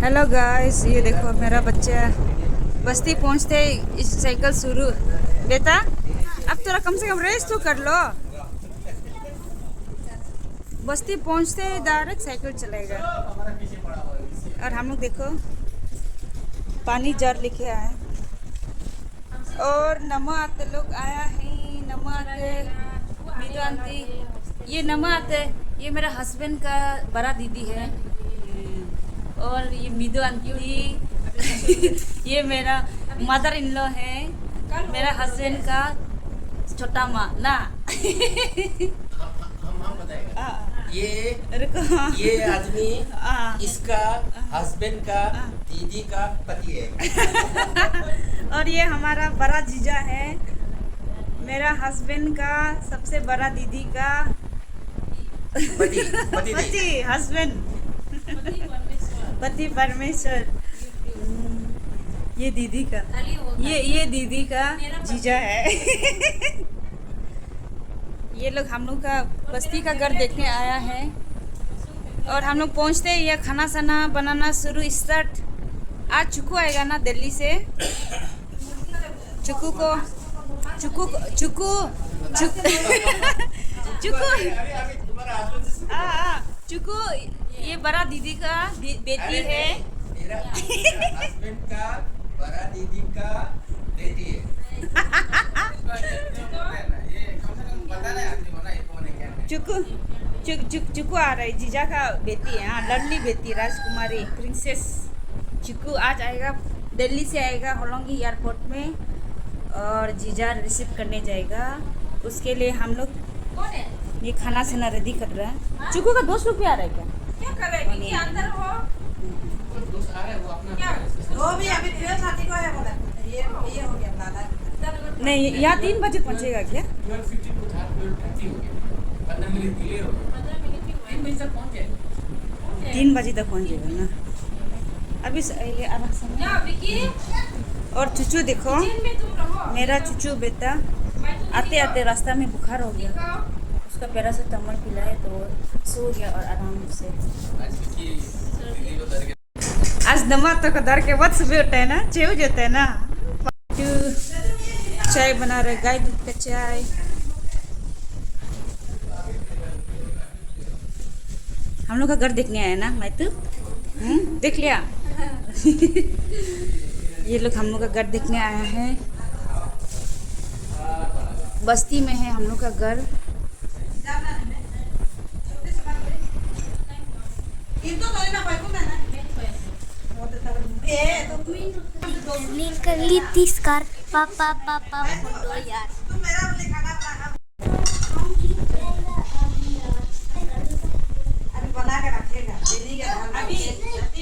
Hello guys, ये देखो मेरा बच्चा बस्ती पहुंचते इस साइकिल शुरू। बेटा अब थोड़ा कम से कम रेस तो कर लो। बस्ती पहुंचते डायरेक्ट साइकिल चलेगा। और हम लोग देखो पानी जार लिखे आए और नमा आते लोग आया है। नमा आते मीतो आंटी, ये नमा आते, ये मेरा हस्बैंड का बड़ा दीदी है। और ये मीदो आंटी ये मेरा मदर इन लॉ है, मेरा हस्बैंड का छोटा माँ ना। हम बताएगा ये रुको, ये आदमी इसका हस्बैंड का दीदी का पति है। और ये हमारा बड़ा जीजा है, मेरा हस्बैंड का सबसे बड़ा दीदी का पति हस्बैंड, पति परमेश्वर। ये दीदी का, ये दीदी का जीजा है। ये लोग हम लोग का बस्ती का घर देखने आया है। और हम लोग पहुंचते ही ये खाना साना बनाना शुरू स्टार्ट। आज चुकू आएगा ना दिल्ली से। चुकू को चुकू चुकू चुकू चुकू ये बड़ा दीदी का बेटी है। मेरा हस्बैंड का बड़ा दीदी का बेटी है। चुकू चुकू आ रही, जीजा का बेटी है। हाँ, लवली बेटी राजकुमारी प्रिंसेस चुकू आज आएगा, दिल्ली से आएगा होलोंगी एयरपोर्ट में। और जीजा रिसीव करने जाएगा। उसके लिए हम लोग ये खाना साना रेडी कर रहे हैं। चुकू का दोस्त लोग भी आ रहा है क्या कर रहे हैं? क्या अंदर हो? दोस्त आ रहा है वो अपना क्या? वो भी अभी फिर शादी को है बोला। ये हो गया दादा। नहीं, यहाँ 3 बजे पहुँचेगा क्या? 12:15 को था, 12:30 हो गया। 15 मिनट डिले हो गया। 15 मिनट ही हुए। 3 बजे तक पहुंच जाएगा। 3 बजे तक पहुँचेगा ना। अभी ये आराम से। क्या विकी? और चुचू देखो, जिन में तुम रहो। मेरा चुचू बेटा आते आते रास्ता में बुखार हो गया। उसका पैरासिटामोल पिलाए तो सो गया और आराम से। आज नमा तो दर के बाद सुबह उठा है ना, 6 बजे होता है ना। चाय बना रहे, गाय दूध का चाय। हम लोग का घर देखने आया ना मैं तो देख लिया। ये लोग हम लोग का घर देखने आया है। बस्ती में है हम लोग का घर। Litiscar papa foto यार। बना के रखेगा दिल्ली का अभी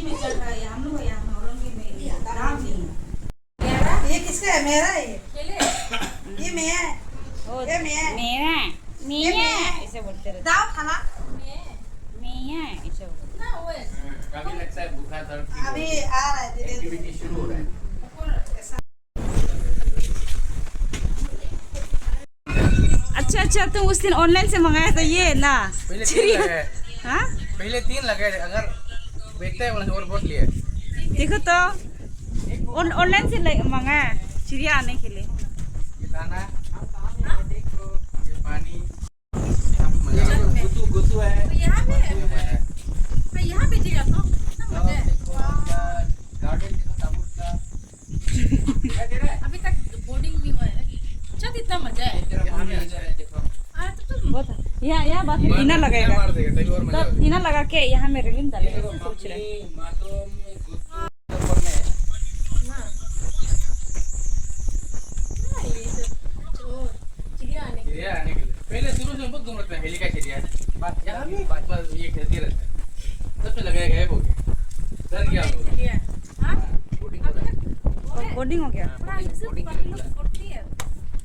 में चल रहा है। हम लोग यहाँ औरंगी में नाम नहीं है। ये किसका है? मेरा है ये मेरा है। ये मेरा ऐसे बोलते रहते। दाओ खाना। मेरा ऐसे बोलते। ना वो काफी लगता है बुखार दर्द ठीक हो अभी गया। आ रहा है धीरे धीरे। एक्टिविटी शुरू हो रहा है। अच्छा, तुम उस दिन ऑनलाइन से मंगाया था ये ना? पहले 3 लगाए। हाँ, पहले 3 लगाए, अगर बेचता है और बहुत लिए। देखो तो ऑनलाइन से मंगाया चिड़िया आने के लिए। ये दाना, ये पानी, गुतु है। यहाँ पे गुतु है। तो यहाँ पे दिया तो कितना मजा है। गार्डन का साबुत का क्या दे रहा है? अभी तक बोर्डिंग नहीं हुआ है। अच्छा कितना मजा है। यहाँ में अच्छा है, देखो। तो तुम बहुत यहाँ बात में टीना लगेगा। मार देगा, तभी और मजा तब होगा। टीना लगा के यहाँ में रेलिंग डालेगा। देखो, सोच रहे हैं। मम्मी, मातोम, गुतु, ऊपर में है। चिड़िया आने के चिड़िया आने के लिए पहले शुरू से बहुत घूम रखते हैं। हेली का चिड़िया बात यहाँ भी बस ये खेलती रहता है। सब पे लगाया गया हो गया, डर गया वो। चिड़िया। हाँ? बोटिंग हो रहा है। और बोर्डिंग हो गया। थोड़ा इससे बोर्डिंग बात लोग करती है।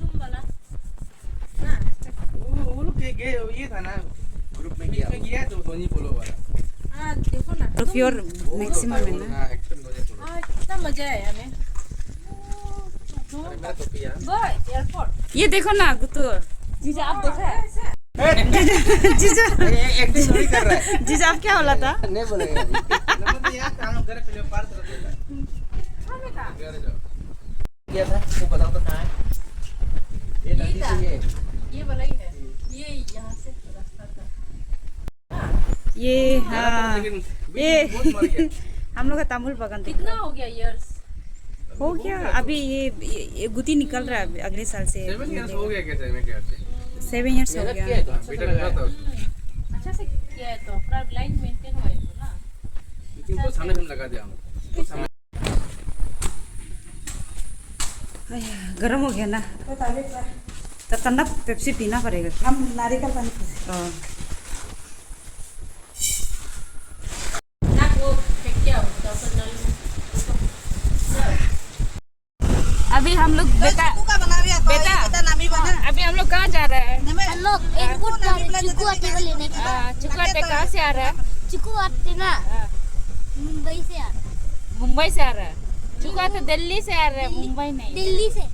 तुम वाला ना वो लोग गए, ये था ना ग्रुप में गया तो धोनी पोलो वाला। हाँ देखो ना। तो प्योर मैक्सिमम है ना। हाँ, एक्शन धोनी पोलो। हाँ कितना मजा है हमें। मैं तो किया। वो एयरपोर्ट। ये देखो ना गुत्तू जीजा, आप देखा है? जीजा जीजा एक्टिंग थोड़ी कर रहा है। जीजा आप क्या बोला था? नहीं बोलेगा। नमस्ते यार हम घर पे ले पार कर देता हमें का घर जाओ क्या था वो बताओ तो कहाँ है ये नदी से ये वाला ही है ये यहाँ से रास्ता था ये हाँ लेकिन ये बहुत मर गया हम लोग का तामुल बागान देखो। कितना हो गया इयर्स हो गया अभी ये गुती निकल रहा है अभी अगले साल से 7 इयर्स हो गया कैसे मैं क्या से 7 years हो मेहनत गया किया है तो अच्छा बेटा लगा लगा है। था उसको अच्छा से किया है तो पूरा लाइन मेंटेन हुआ है तो ना लेकिन बहुत सामने हम लगा दिया हम बहुत सामने अय्या, गर्म हो गया ना तो तारीख है तो ठंडा पेप्सी पीना पड़ेगा हम नारियल पानी पीते हाँ। ना वो फेंक क्या होता है नल में अभी हम लोग बेटा का बना रही है बेटा नामी बना अभी हम लोग कहाँ जा रहे हैं हम लोग एयरपोर्ट जा रहे हैं चिकू आटे को लेने के लिए। चुकाटे कहाँ से आ रहा है चिकू आटे ना मुंबई से आ रहा है। मुंबई से आ रहा है चुकाते दिल्ली से आ रहा है मुंबई नहीं दिल्ली से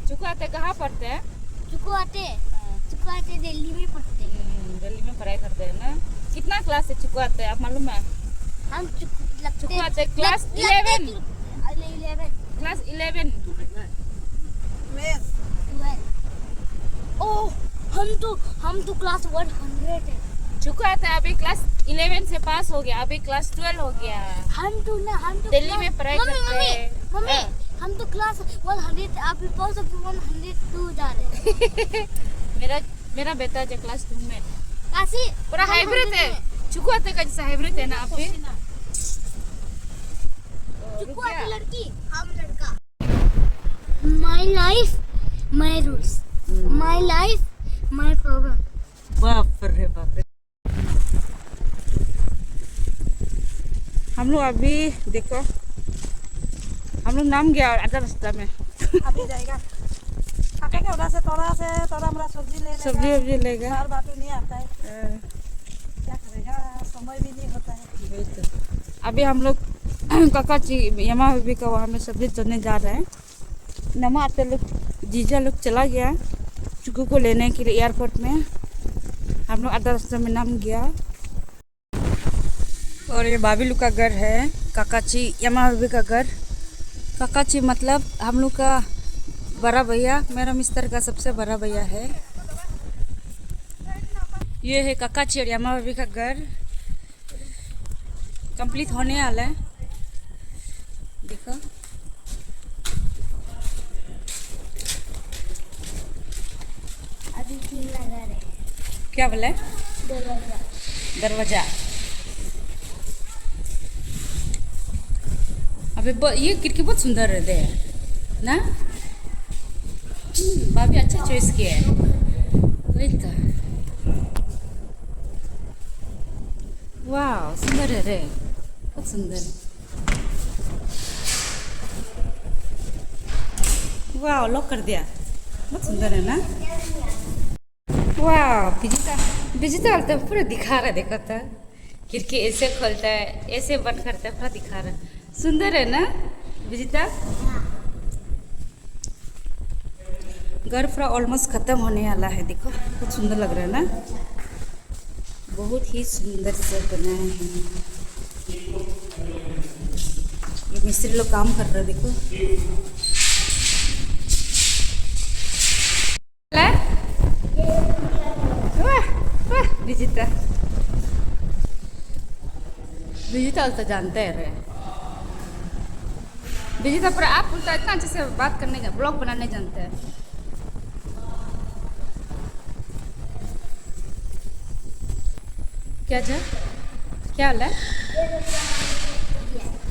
चुकाते कहाँ पढ़ते हैं चिकू आटे दिल्ली में पढ़ते हैं। दिल्ली में पढ़ाई करते हैं ना कितना क्लास से चुकाते हैं आप मालूम है हम चुकाते क्लास 11 क्लास 11 ओह हम तो क्लास 100 है। चुकाते अभी क्लास 11 से पास हो गया अभी क्लास 12 हो गया हम तो दिल्ली में पढ़ाई करते हैं मम्मी हम तो क्लास 100 अभी पहुंच 102 जा रहे हैं। मेरा बेटा जो क्लास 2 में काशी पूरा हाइब्रिड है चुकाते का जैसा हाइब्रिड है ना आप भी चिकू आटे लड़की हम लड़का। My life my rules my life my problem. बाप रे बाप रे हम लोग अभी देखो हम लोग नाम गया आधा रास्ता में अभी जाएगा काका के उधर से थोड़ा हमारा सब्जी ले लेगा सब्जी वब्जी लेगा बार बात नहीं आता है क्या करेगा समय भी नहीं होता है वही तो। अभी हम लोग काका जी यमा भी का वहाँ में सब्जी चढ़ने जा रहे हैं नमा आते लोग जीजा लोग चला गया चुकू को लेने के लिए एयरपोर्ट में हम लोग आधा रास्ते में नाम गया और ये भाभी लोग का घर है काकाची यमा भाभी का घर काकाची मतलब हम लोग का बड़ा भैया मेरा मिस्टर का सबसे बड़ा भैया है ये है काकाची और यमा भाभी का घर कंप्लीट होने वाला है देखो अभी 3 लगा रहे क्या बोले दरवाजा। दरवाजा अबे ये खिड़की बहुत सुंदर है दे ना भाभी अच्छा चॉइस किया है वही तो वाह सुंदर है रे बहुत सुंदर वाह लॉक कर दिया बहुत सुंदर है ना वाह डिजिटल तो पूरा दिखा रहा है देखो तो खिड़की ऐसे खोलता है ऐसे बंद करता है पूरा दिखा रहा है सुंदर है ना डिजिटल घर पूरा ऑलमोस्ट खत्म होने वाला है देखो बहुत सुंदर लग रहा है ना बहुत ही सुंदर से बनाए हैं ये मिस्त्री लोग काम कर रहे हैं देखो डिजिटल तो जानते हैं रे डिजिटल पर आप उल्टा इतना अच्छे से बात करने का ब्लॉग बनाने जानते हैं क्या जा क्या हाल है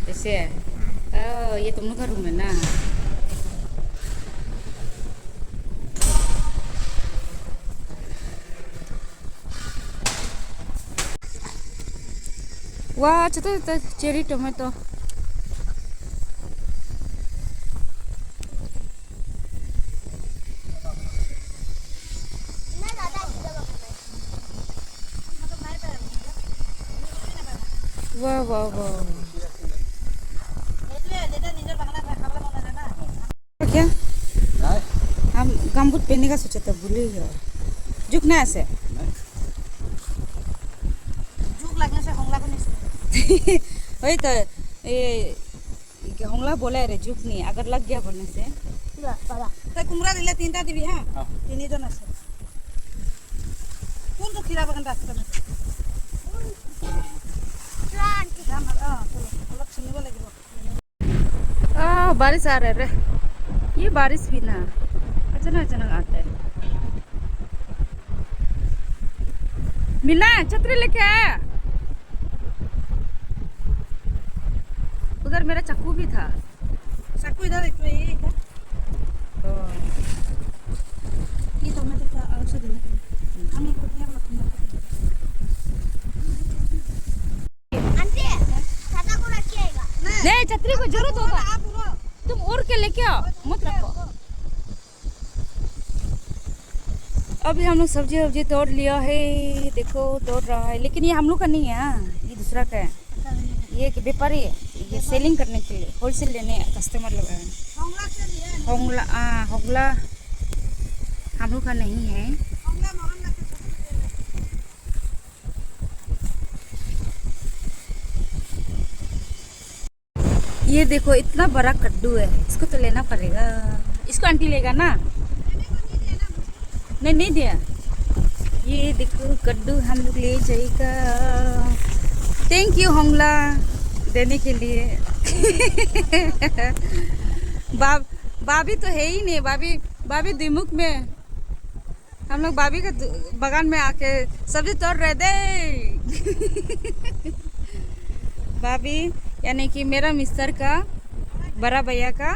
ऐसे है ये तुम लोग का रूम है ना वाह छोटा चेरी टोमेटो वाह वाह वाह क्या हम गमबूट पहनने का सोचा था भूल ही गया झुकना ऐसे झूक लगने से हमला को नहीं वही तो ये होंगला बोला रे झुक नहीं अगर लग गया बोलने से तो कुमरा दिले तीनटा दिबी हां तीन जन আছে কোন তো খিরা বাগান রাস্তা में जाम चलो अलग सुनने लगे बारिश आ रहा है रे ये बारिश भी ना अचानक अचानक आता है मिला छतरी लेके आया उधर मेरा चाकू भी था चाकू इधर एक ये तो मैं तो अलग से देने हम ये कुछ नहीं आंटी छाता को रखिएगा नहीं छतरी को जरूरत होगा तुम उड़ के लेके आओ मत रखो अभी हम लोग सब्जी वब्जी तोड़ लिया है देखो तोड़ रहा है लेकिन ये हम लोग का नहीं है ये दूसरा का है ये व्यापारी है ये सेलिंग करने के लिए होलसेल लेने कस्टमर लोग हैं होंगला से लिए होगला हम लोग का नहीं है होंगला मोहल्ला के ये देखो इतना बड़ा कद्दू है इसको तो लेना पड़ेगा इसको आंटी लेगा ना नहीं दिया ये देखो कद्दू हम लोग ले जाएगा थैंक यू होंगला देने के लिए बाबी तो है ही नहीं बाबी द्विमुख में हम लोग बाबी के बगान में आके सब्जी तोड़ रहे थे बाबी यानी कि मेरा मिस्टर का बड़ा भैया का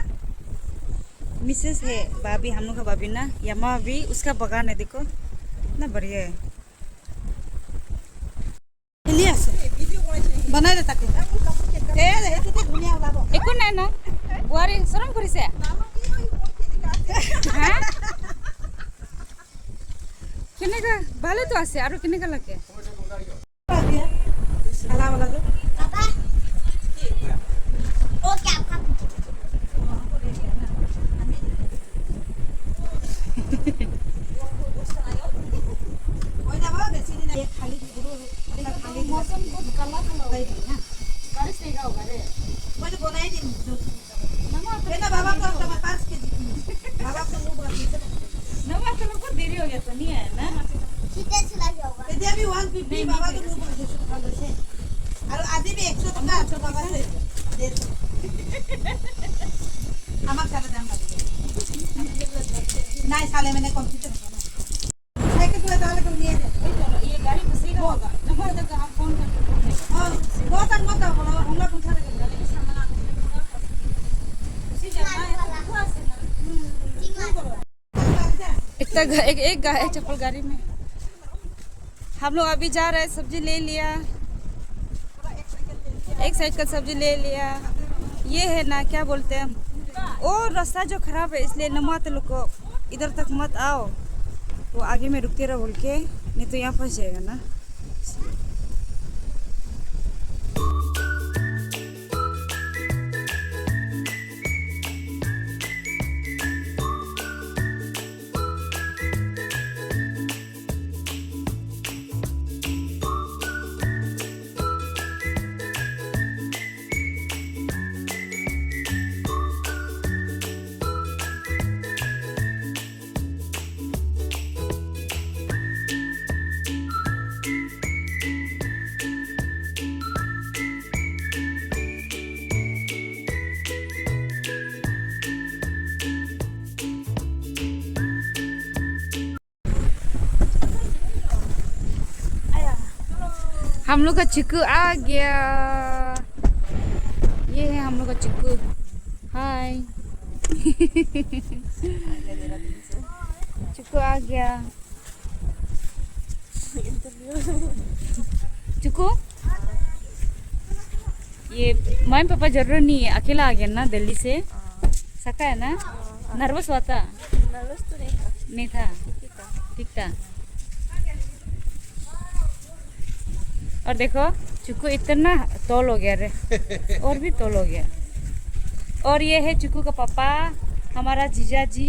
मिसेस है भाभी हम लोग का भाभी ना यमा भी उसका बगान है देखो इतना बढ़िया है लिया से बनाई दे ताके ए हेतु ते दुनिया लाबो एको নাই না বুয়ারি শরম করিছে হ্যাঁ কেনেকা ভালো তো আছে আর কেনেকা লাগে साला वाला जो पापा ओ क्या आपका कोई ना बाबा बेची दिन एक खाली गुरु खाली मौसम बहुत काला काला हो गया ना बारिश नहीं होगा रे मैं तो बनाई दिन जो ना बाबा को तो 5 केजी बाबा को वो बड़ा नवा तो लोग देरी हो गया तो नहीं है ना कितने चला जाओगा यदि अभी 150 बाबा को वो बड़ा खाली से और आदि भी 100 टका 100 बाबा से 150 हमारे साले दाम लगे नहीं साले मैंने कंप्यूटर साइकिल तो डाल के लिए ये गाड़ी घुसेगा होगा नंबर तक हम फोन करके हां बहुत मत बोलो हम लोग पूछा रहे उसी जाना है हुआ से ना एक गाय चप्पल गाड़ी में हम लोग अभी जा रहे हैं सब्जी ले लिया एक साइकिल सब्जी ले लिया ये है ना क्या बोलते हैं वो रास्ता जो खराब है इसलिए न मत लोग को इधर तक मत आओ वो आगे में रुकते रहो बोल के नहीं तो यहाँ फंस जाएगा ना हम लोग का चिक्कू आ गया ये है हम लोग का चिक्कू हाय चिक्कू आ गया चिक्कू ये मम्मी पापा जरूर नहीं है अकेला आ गया ना दिल्ली से सका है ना नर्वस हुआ था नर्वस तो नहीं था ठीक था और देखो चिक्कू इतना तौल हो गया रे और भी तौल हो गया और ये है चिक्कू का पापा हमारा जीजा जी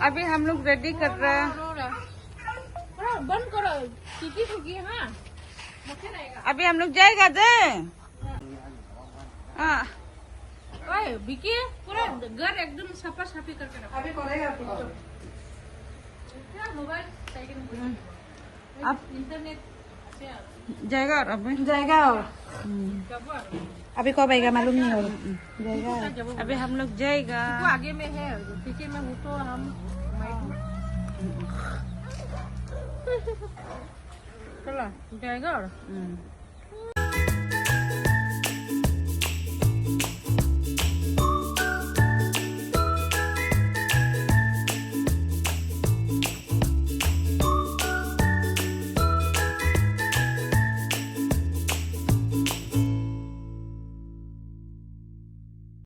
अभी हम लोग रेडी कर रहे हैं। बंद करो सीटी ठुकी हाँ अभी हम लोग जाएगा जे हाँ ओए विकी पूरा घर एकदम सफा साफी करके रखो अभी करेगा मोबाइल अब इंटरनेट जाएगा और अभी जाएगा और अभी कब आएगा मालूम नहीं होगा जाएगा अभी हम लोग जाएगा। वो आगे में है पीछे में हूँ तो हम चलो जाएगा और